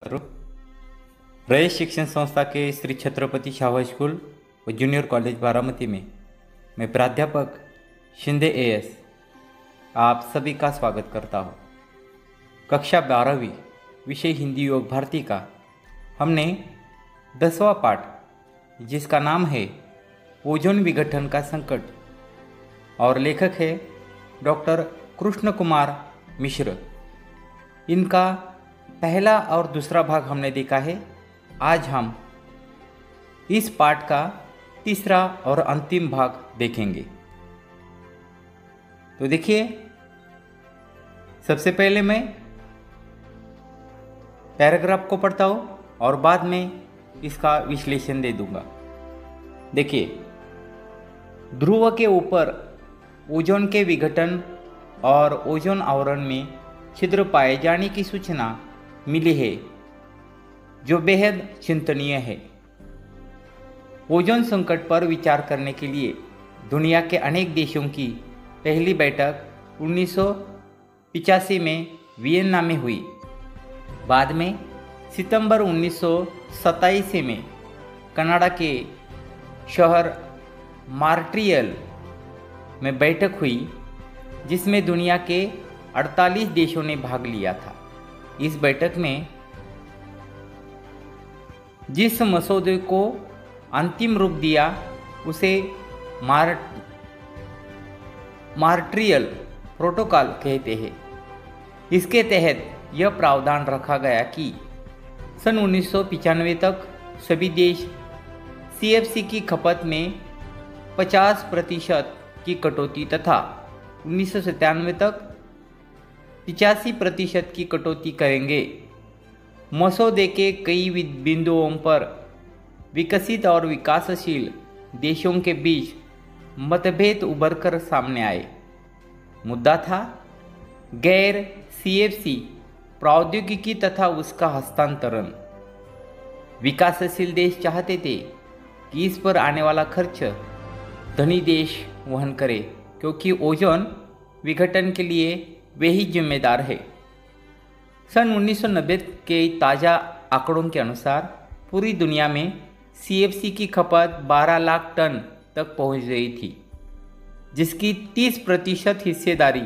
रयत शिक्षण संस्था के श्री छत्रपति शाहू स्कूल व जूनियर कॉलेज बारामती में मैं प्राध्यापक शिंदे एएस आप सभी का स्वागत करता हूँ। कक्षा 12वीं विषय हिंदी योग भारती का हमने 10वां पाठ जिसका नाम है ओजोन विघटन का संकट और लेखक है डॉक्टर कृष्ण कुमार मिश्र। इनका पहला और दूसरा भाग हमने देखा है। आज हम इस पाठ का तीसरा और अंतिम भाग देखेंगे। तो देखिए, सबसे पहले मैं पैराग्राफ को पढ़ता हूँ और बाद में इसका विश्लेषण दे दूंगा। देखिए, ध्रुव के ऊपर ओजोन के विघटन और ओजोन आवरण में छिद्र पाए जाने की सूचना मिली है, जो बेहद चिंतनीय है। ओजोन संकट पर विचार करने के लिए दुनिया के अनेक देशों की पहली बैठक 1985 में वियना में हुई। बाद में सितंबर 1927 में कनाडा के शहर मॉन्ट्रियल में बैठक हुई, जिसमें दुनिया के 48 देशों ने भाग लिया था। इस बैठक में जिस मसौदे को अंतिम रूप दिया उसे मॉन्ट्रियल प्रोटोकॉल कहते हैं। इसके तहत यह प्रावधान रखा गया कि सन 1995 तक सभी देश सीएफसी की खपत में 50% की कटौती तथा 1997 तक 85% की कटौती करेंगे। मसौदे के कई बिंदुओं पर विकसित और विकासशील देशों के बीच मतभेद उभर कर सामने आए। मुद्दा था गैर सीएफसी प्रौद्योगिकी तथा उसका हस्तांतरण। विकासशील देश चाहते थे कि इस पर आने वाला खर्च धनी देश वहन करे, क्योंकि ओजोन विघटन के लिए वे ही जिम्मेदार है। सन 1990 के ताज़ा आंकड़ों के अनुसार पूरी दुनिया में सीएफसी की खपत 12 लाख टन तक पहुंच गई थी, जिसकी 30% हिस्सेदारी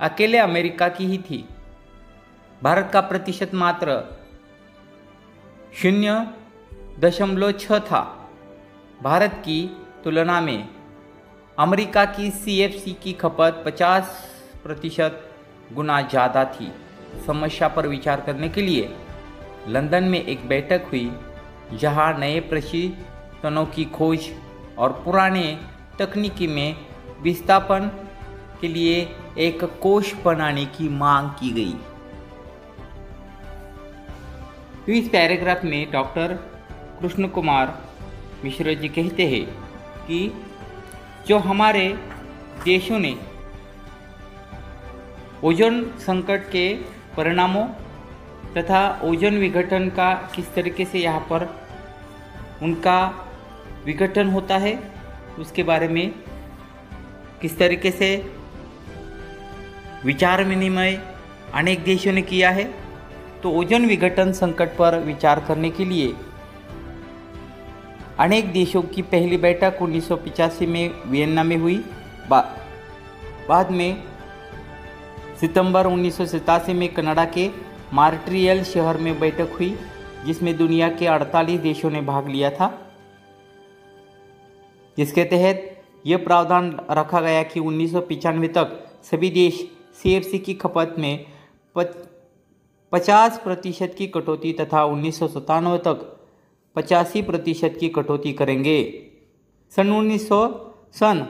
अकेले अमेरिका की ही थी। भारत का प्रतिशत मात्र 0.6 था। भारत की तुलना में अमेरिका की सीएफसी की खपत 50% गुना ज़्यादा थी। समस्या पर विचार करने के लिए लंदन में एक बैठक हुई, जहां नए प्रशीतनों की खोज और पुराने तकनीकी में विस्थापन के लिए एक कोष बनाने की मांग की गई। तो इस पैराग्राफ में डॉक्टर कृष्ण कुमार मिश्र जी कहते हैं कि जो हमारे देशों ने ओजोन संकट के परिणामों तथा ओजोन विघटन का किस तरीके से यहाँ पर उनका विघटन होता है, उसके बारे में किस तरीके से विचार विनिमय अनेक देशों ने किया है। तो ओजोन विघटन संकट पर विचार करने के लिए अनेक देशों की पहली बैठक 1985 में वियना में हुई। बाद में सितंबर 1987 में कनाडा के मॉन्ट्रियल शहर में बैठक हुई, जिसमें दुनिया के 48 देशों ने भाग लिया था। जिसके तहत यह प्रावधान रखा गया कि 1995 तक सभी देश सीएफसी की खपत में 50% की कटौती तथा 1997 तक 85% की कटौती करेंगे। सन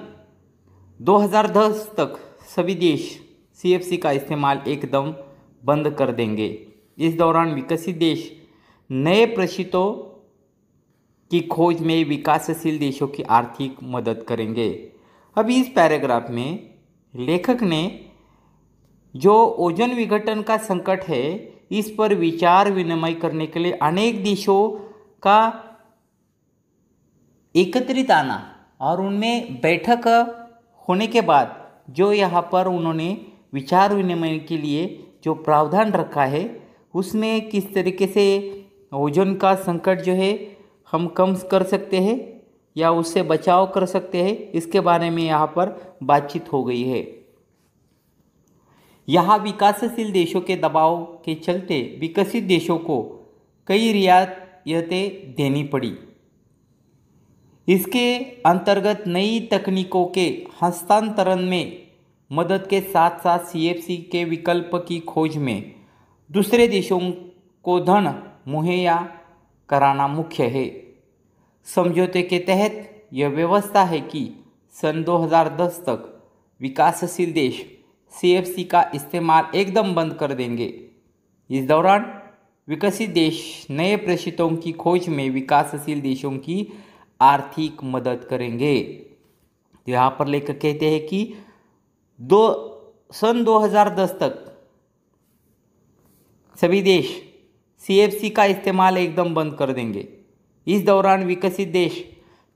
2010 तक सभी देश सीएफसी का इस्तेमाल एकदम बंद कर देंगे। इस दौरान विकसित देश नए प्रशीतों की खोज में विकासशील देशों की आर्थिक मदद करेंगे। अब इस पैराग्राफ में लेखक ने जो ओजोन विघटन का संकट है, इस पर विचार विनिमय करने के लिए अनेक देशों का एकत्रित आना और उनमें बैठक होने के बाद जो यहाँ पर उन्होंने विचार विनिमय के लिए जो प्रावधान रखा है उसमें किस तरीके से ओजोन का संकट जो है हम कम कर सकते हैं या उससे बचाव कर सकते हैं, इसके बारे में यहाँ पर बातचीत हो गई है। यहाँ विकासशील देशों के दबाव के चलते विकसित देशों को कई रियायतें देनी पड़ी। इसके अंतर्गत नई तकनीकों के हस्तांतरण में मदद के साथ साथ सीएफसी के विकल्प की खोज में दूसरे देशों को धन मुहैया कराना मुख्य है। समझौते के तहत यह व्यवस्था है कि सन 2010 तक विकासशील देश सीएफसी का इस्तेमाल एकदम बंद कर देंगे। इस दौरान विकसित देश नए प्रेषितों की खोज में विकासशील देशों की आर्थिक मदद करेंगे। तो यहाँ पर लेखक कहते हैं कि सन 2010 तक सभी देश सीएफसी का इस्तेमाल एकदम बंद कर देंगे। इस दौरान विकसित देश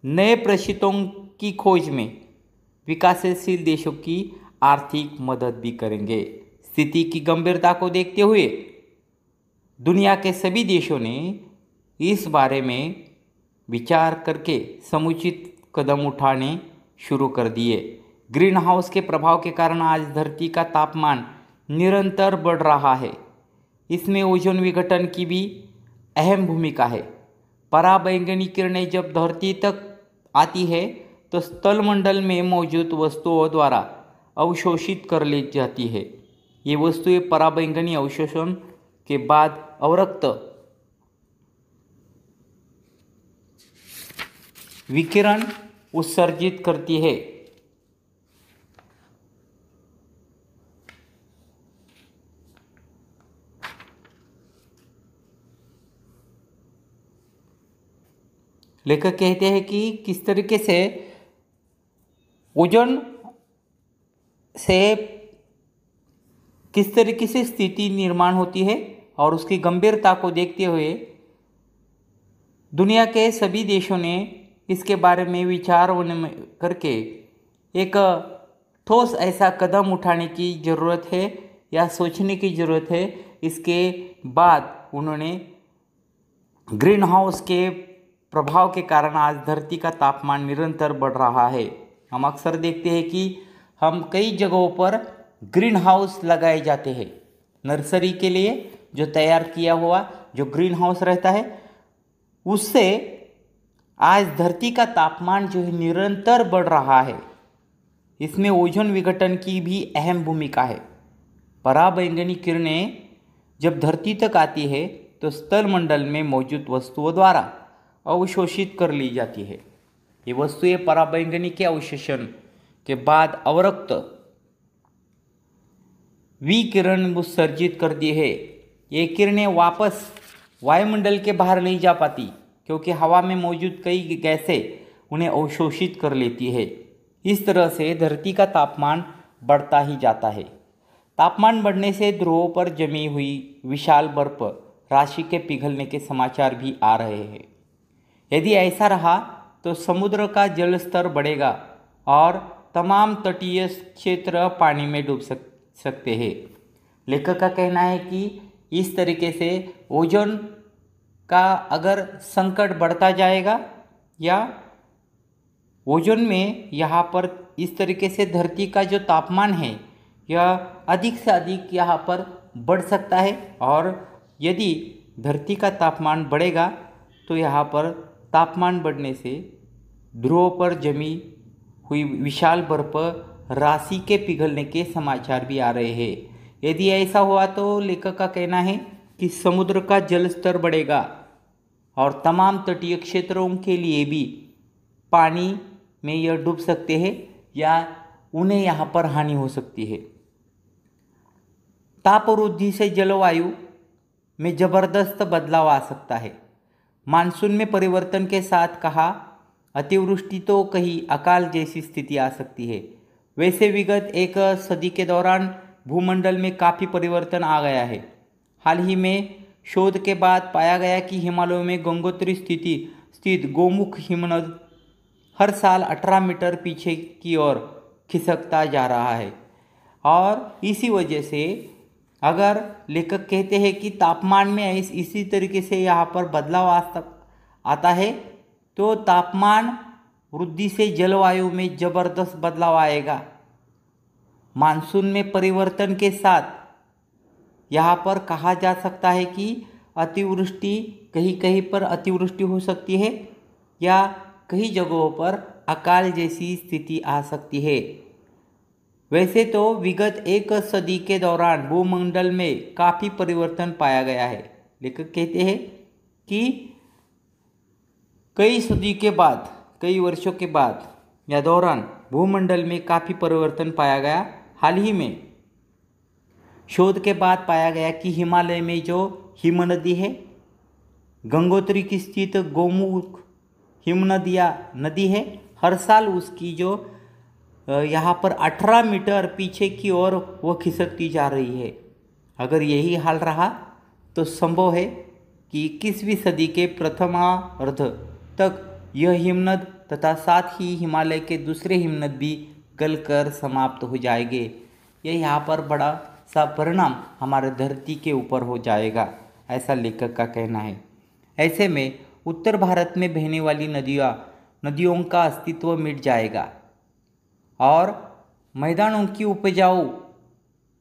नए प्रेषितों की खोज में विकासशील देशों की आर्थिक मदद भी करेंगे। स्थिति की गंभीरता को देखते हुए दुनिया के सभी देशों ने इस बारे में विचार करके समुचित कदम उठाने शुरू कर दिए। ग्रीन हाउस के प्रभाव के कारण आज धरती का तापमान निरंतर बढ़ रहा है। इसमें ओजोन विघटन की भी अहम भूमिका है। पराबैंगनी किरणें जब धरती तक आती है तो स्थलमंडल में मौजूद वस्तुओं द्वारा अवशोषित कर ली जाती है। ये वस्तुएं पराबैंगनी अवशोषण के बाद अवरक्त विकिरण उत्सर्जित करती है। लेखक कहते हैं कि किस तरीके से ओजोन से किस तरीके से स्थिति निर्माण होती है और उसकी गंभीरता को देखते हुए दुनिया के सभी देशों ने इसके बारे में विचार करके एक ठोस ऐसा कदम उठाने की ज़रूरत है या सोचने की ज़रूरत है। इसके बाद उन्होंने ग्रीन हाउस के प्रभाव के कारण आज धरती का तापमान निरंतर बढ़ रहा है। हम अक्सर देखते हैं कि हम कई जगहों पर ग्रीन हाउस लगाए जाते हैं। नर्सरी के लिए जो तैयार किया हुआ जो ग्रीन हाउस रहता है, उससे आज धरती का तापमान जो है निरंतर बढ़ रहा है। इसमें ओजोन विघटन की भी अहम भूमिका है। पराबैंगनी किरणें जब धरती तक आती है तो स्थलमंडल में मौजूद वस्तुओं द्वारा अवशोषित कर ली जाती है। ये वस्तुएं पराबैंगनी के अवशोषण के बाद अवरक्त विकिरण उत्सर्जित करती है। ये किरणें वापस वायुमंडल के बाहर नहीं जा पाती क्योंकि हवा में मौजूद कई गैसें उन्हें अवशोषित कर लेती है। इस तरह से धरती का तापमान बढ़ता ही जाता है। तापमान बढ़ने से ध्रुवों पर जमी हुई विशाल बर्फ राशि के पिघलने के समाचार भी आ रहे हैं। यदि ऐसा रहा तो समुद्र का जल स्तर बढ़ेगा और तमाम तटीय क्षेत्र पानी में डूब सकते हैं। लेखक का कहना है कि इस तरीके से ओजोन का अगर संकट बढ़ता जाएगा या ओजोन में यहाँ पर इस तरीके से धरती का जो तापमान है यह अधिक से अधिक यहाँ पर बढ़ सकता है। और यदि धरती का तापमान बढ़ेगा तो यहाँ पर तापमान बढ़ने से ध्रुवों पर जमी हुई विशाल बर्फ राशि के पिघलने के समाचार भी आ रहे हैं। यदि ऐसा हुआ तो लेखक का कहना है कि समुद्र का जल स्तर बढ़ेगा और तमाम तटीय क्षेत्रों के लिए भी पानी में यह डूब सकते हैं या उन्हें यहाँ पर हानि हो सकती है। ताप वृद्धि से जलवायु में जबरदस्त बदलाव आ सकता है। मानसून में परिवर्तन के साथ कहा अतिवृष्टि तो कहीं अकाल जैसी स्थिति आ सकती है। वैसे विगत एक सदी के दौरान भूमंडल में काफ़ी परिवर्तन आ गया है। हाल ही में शोध के बाद पाया गया कि हिमालयों में गंगोत्री स्थित गोमुख हिमनद हर साल 18 मीटर पीछे की ओर खिसकता जा रहा है और इसी वजह से अगर लेखक कहते हैं कि तापमान में इसी तरीके से यहाँ पर बदलाव आता है, तो तापमान वृद्धि से जलवायु में जबरदस्त बदलाव आएगा। मानसून में परिवर्तन के साथ यहाँ पर कहा जा सकता है कि अतिवृष्टि, कहीं कहीं पर अतिवृष्टि हो सकती है या कई जगहों पर अकाल जैसी स्थिति आ सकती है। वैसे तो विगत एक सदी के दौरान भूमंडल में काफ़ी परिवर्तन पाया गया है। लेखक कहते हैं कि कई सदी के बाद, कई वर्षों के बाद या दौरान भूमंडल में काफ़ी परिवर्तन पाया गया। हाल ही में शोध के बाद पाया गया कि हिमालय में जो हिमनदी है, गंगोत्री की स्थित गोमुख नदी है, हर साल उसकी जो यहाँ पर 18 मीटर पीछे की ओर वो खिसकती जा रही है। अगर यही हाल रहा तो संभव है कि 21वीं सदी के प्रथमार्ध तक यह हिमनद तथा साथ ही हिमालय के दूसरे हिमनद भी गलकर समाप्त हो जाएंगे। यह यहाँ पर बड़ा सा परिणाम हमारे धरती के ऊपर हो जाएगा, ऐसा लेखक का कहना है। ऐसे में उत्तर भारत में बहने वाली नदियों का अस्तित्व मिट जाएगा और मैदानों की उपजाऊ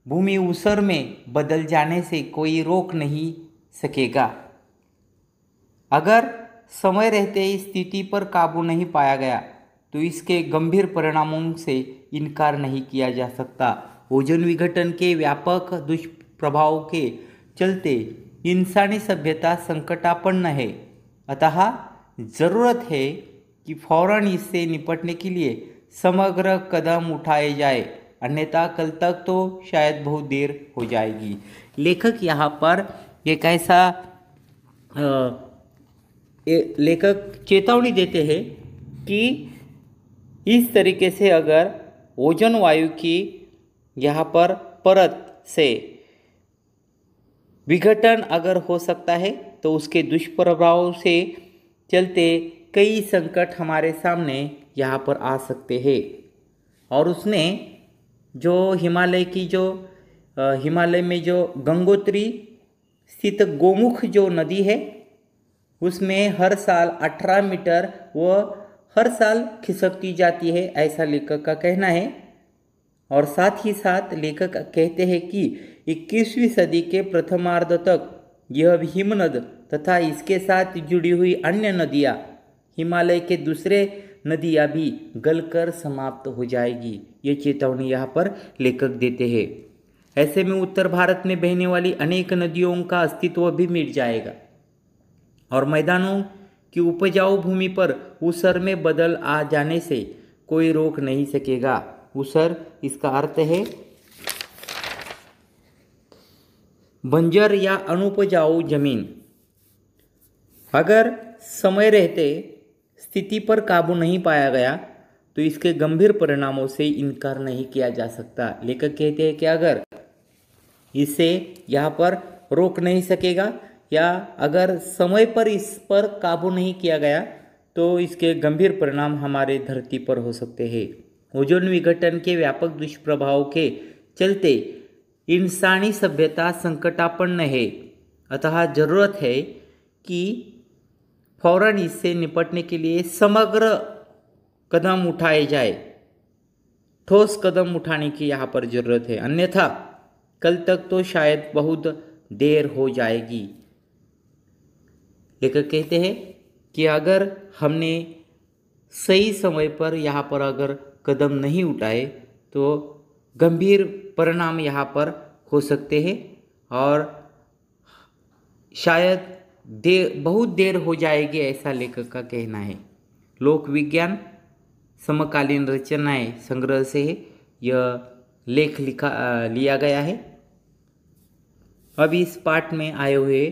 भूमि ऊसर में बदल जाने से कोई रोक नहीं सकेगा। अगर समय रहते इस स्थिति पर काबू नहीं पाया गया तो इसके गंभीर परिणामों से इनकार नहीं किया जा सकता। ओजोन विघटन के व्यापक दुष्प्रभाव के चलते इंसानी सभ्यता संकटापन्न है, अतः ज़रूरत है कि फौरन इससे निपटने के लिए समग्र कदम उठाए जाए, अन्यथा कल तक तो शायद बहुत देर हो जाएगी। लेखक यहाँ पर एक ऐसा लेखक चेतावनी देते हैं कि इस तरीके से अगर ओजोन वायु की यहाँ पर परत से विघटन अगर हो सकता है तो उसके दुष्प्रभाव से चलते कई संकट हमारे सामने यहाँ पर आ सकते हैं। और उसने जो हिमालय में जो गंगोत्री स्थित गोमुख जो नदी है, उसमें हर साल 18 मीटर वो हर साल खिसकती जाती है, ऐसा लेखक का कहना है। और साथ ही साथ लेखक कहते हैं कि 21वीं सदी के प्रथमार्ध तक यह हिमनद तथा इसके साथ जुड़ी हुई अन्य नदियाँ, हिमालय के दूसरे नदियाँ भी गलकर समाप्त हो जाएगी। ये चेतावनी यहाँ पर लेखक देते हैं। ऐसे में उत्तर भारत में बहने वाली अनेक नदियों का अस्तित्व भी मिट जाएगा और मैदानों की उपजाऊ भूमि पर ऊसर में बदल आ जाने से कोई रोक नहीं सकेगा। ऊसर इसका अर्थ है बंजर या अनुपजाऊ जमीन। अगर समय रहते स्थिति पर काबू नहीं पाया गया तो इसके गंभीर परिणामों से इनकार नहीं किया जा सकता। लेखक कहते हैं कि अगर इसे यहाँ पर रोक नहीं सकेगा या अगर समय पर इस पर काबू नहीं किया गया तो इसके गंभीर परिणाम हमारे धरती पर हो सकते हैं। ओजोन विघटन के व्यापक दुष्प्रभाव के चलते इंसानी सभ्यता संकटापन्न है, अतः ज़रूरत है कि फौरन इससे निपटने के लिए समग्र कदम उठाए जाए, ठोस कदम उठाने की यहाँ पर ज़रूरत है, अन्यथा कल तक तो शायद बहुत देर हो जाएगी। लेखक कहते हैं कि अगर हमने सही समय पर यहाँ पर अगर कदम नहीं उठाए तो गंभीर परिणाम यहाँ पर हो सकते हैं और शायद बहुत देर हो जाएगी, ऐसा लेखक का कहना है। लोक विज्ञान समकालीन रचनाएं संग्रह से यह लेख लिया गया है। अब इस पाठ में आए हुए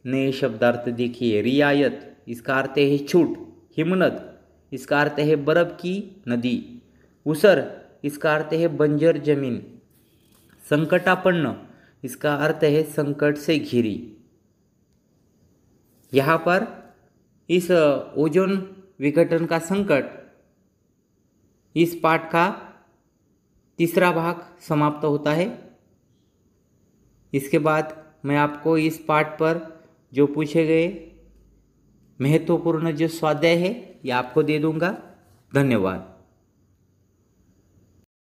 नए शब्दार्थ देखिए। रियायत इसका अर्थ है छूट, हिमनद इसका अर्थ है बर्फ की नदी, ऊसर इसका अर्थ है बंजर जमीन, संकटापन्न इसका अर्थ है संकट से घिरी। यहाँ पर इस ओजोन विघटन का संकट, इस पाठ का तीसरा भाग समाप्त होता है। इसके बाद मैं आपको इस पाठ पर जो पूछे गए महत्वपूर्ण जो स्वाध्याय है ये आपको दे दूंगा। धन्यवाद।